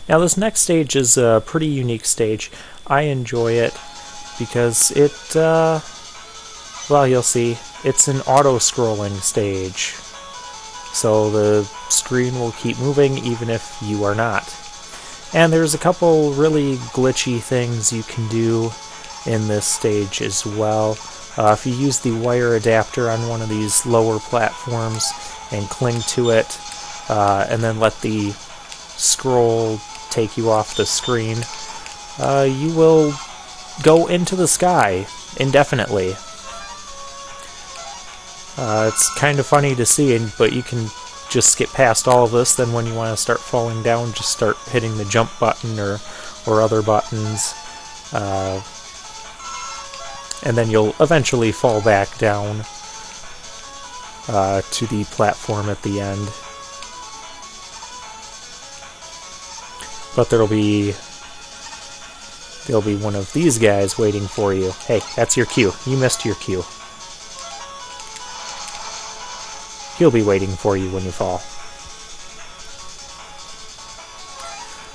Now this next stage is a pretty unique stage. I enjoy it because well, you'll see, it's an auto-scrolling stage. So the screen will keep moving even if you are not. And there's a couple really glitchy things you can do in this stage as well. If you use the wire adapter on one of these lower platforms and cling to it, and then let the scroll take you off the screen, you will go into the sky indefinitely. It's kind of funny to see, but you can just skip past all of this. Then when you want to start falling down, just start hitting the jump button or other buttons, and then you'll eventually fall back down to the platform at the end. But there'll be one of these guys waiting for you. Hey, that's your cue. You missed your cue. He'll be waiting for you when you fall.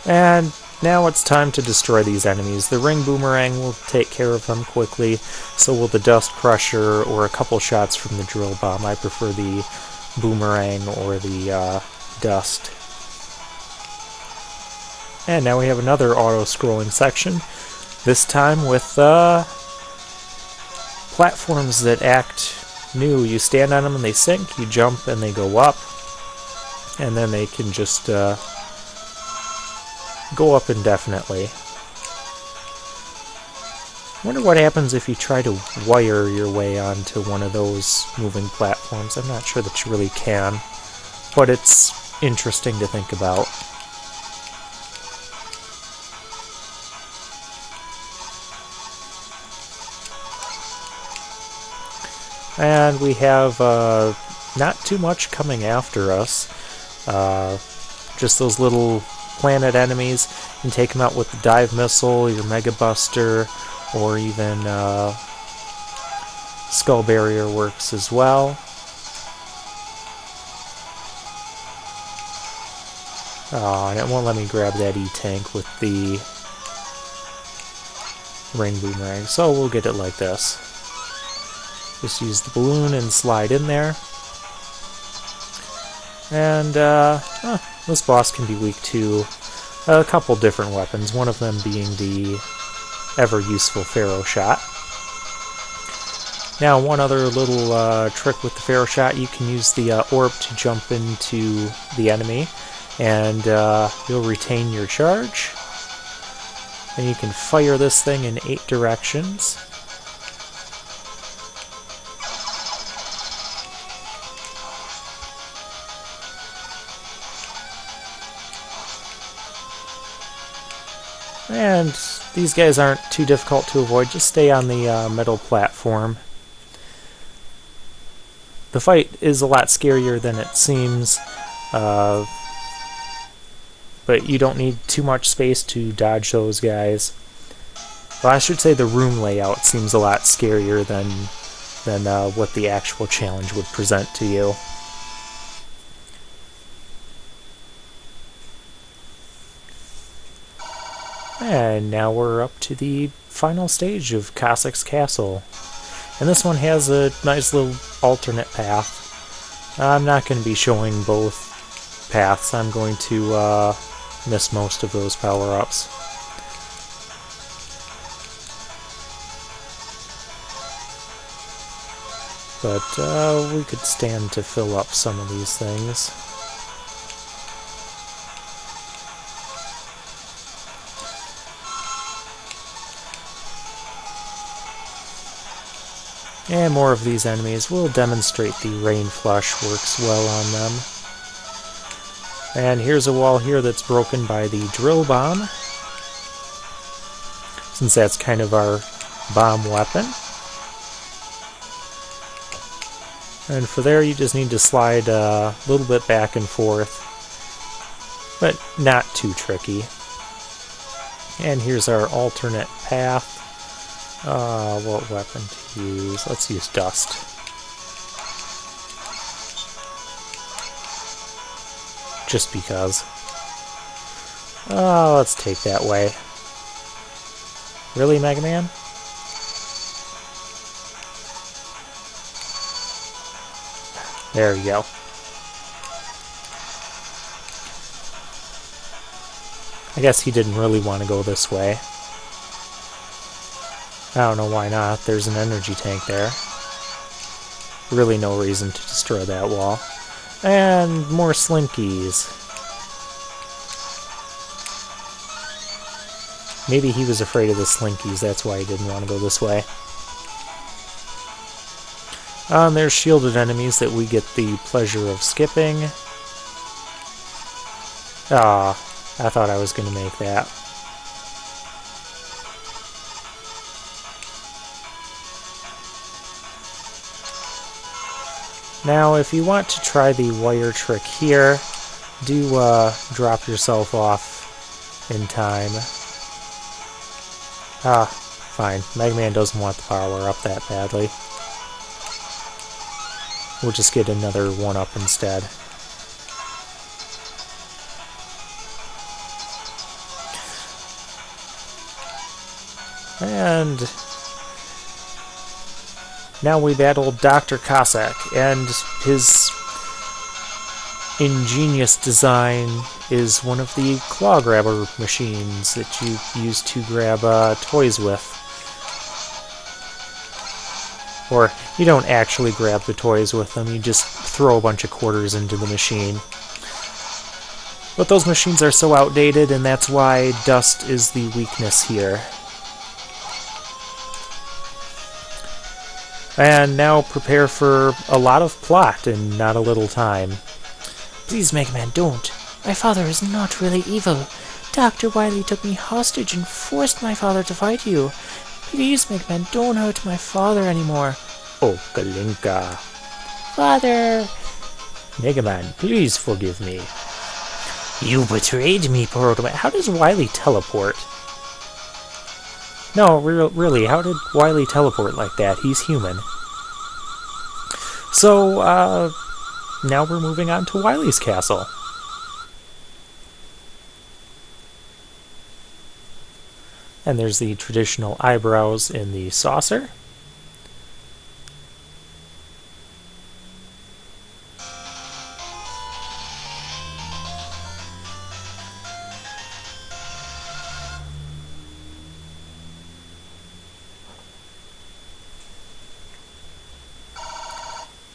And now it's time to destroy these enemies. The ring boomerang will take care of them quickly, so will the dust crusher or a couple shots from the drill bomb. I prefer the boomerang or the dust. And now we have another auto-scrolling section, this time with platforms that act new. You stand on them and they sink, you jump and they go up, and then they can just go up indefinitely. I wonder what happens if you try to wire your way onto one of those moving platforms. I'm not sure that you really can, but it's interesting to think about. And we have not too much coming after us. Just those little planet enemies. You can take them out with the dive missile, your Mega Buster, or even Skull Barrier works as well. And it won't let me grab that E-Tank with the ring boomerang, so we'll get it like this. Just use the balloon and slide in there. And this boss can be weak to a couple different weapons, one of them being the ever-useful Pharaoh Shot. Now, one other little trick with the Pharaoh Shot, you can use the orb to jump into the enemy, and you'll retain your charge. And you can fire this thing in 8 directions. And these guys aren't too difficult to avoid, just stay on the metal platform. The fight is a lot scarier than it seems, but you don't need too much space to dodge those guys. Well, I should say the room layout seems a lot scarier than what the actual challenge would present to you. And now we're up to the final stage of Cossack's Castle. And this one has a nice little alternate path. I'm not going to be showing both paths. I'm going to miss most of those power-ups. But we could stand to fill up some of these things. And more of these enemies will demonstrate the Rain Flush works well on them. And here's a wall here that's broken by the Drill Bomb, since that's kind of our bomb weapon. And for there you just need to slide a little bit back and forth, but not too tricky. And here's our alternate path. What weapon to use? Let's use Dust. Just because. Oh, let's take that way. Really, Mega Man? There you go. I guess he didn't really want to go this way. I don't know why not. There's an energy tank there. Really no reason to destroy that wall. And more Slinkies. Maybe he was afraid of the Slinkies, that's why he didn't want to go this way. There's shielded enemies that we get the pleasure of skipping. Ah, I thought I was going to make that. Now, if you want to try the wire trick here, do drop yourself off in time. Ah, fine. Mega Man doesn't want the power up that badly. We'll just get another 1-up instead. And now we battle Dr. Cossack, and his ingenious design is one of the claw grabber machines that you use to grab toys with. Or, you don't actually grab the toys with them, you just throw a bunch of quarters into the machine. But those machines are so outdated, and that's why dust is the weakness here. And now prepare for a lot of plot in not a little time. Please, Mega Man, don't. My father is not really evil. Dr. Wily took me hostage and forced my father to fight you. Please, Mega Man, don't hurt my father anymore. Oh, Kalinka. Father! Mega Man, please forgive me. You betrayed me, Proto. How does Wily teleport? No, really, how did Wily teleport like that? He's human. So, now we're moving on to Wily's castle. And there's the traditional eyebrows in the saucer.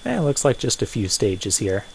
And it looks like just a few stages here.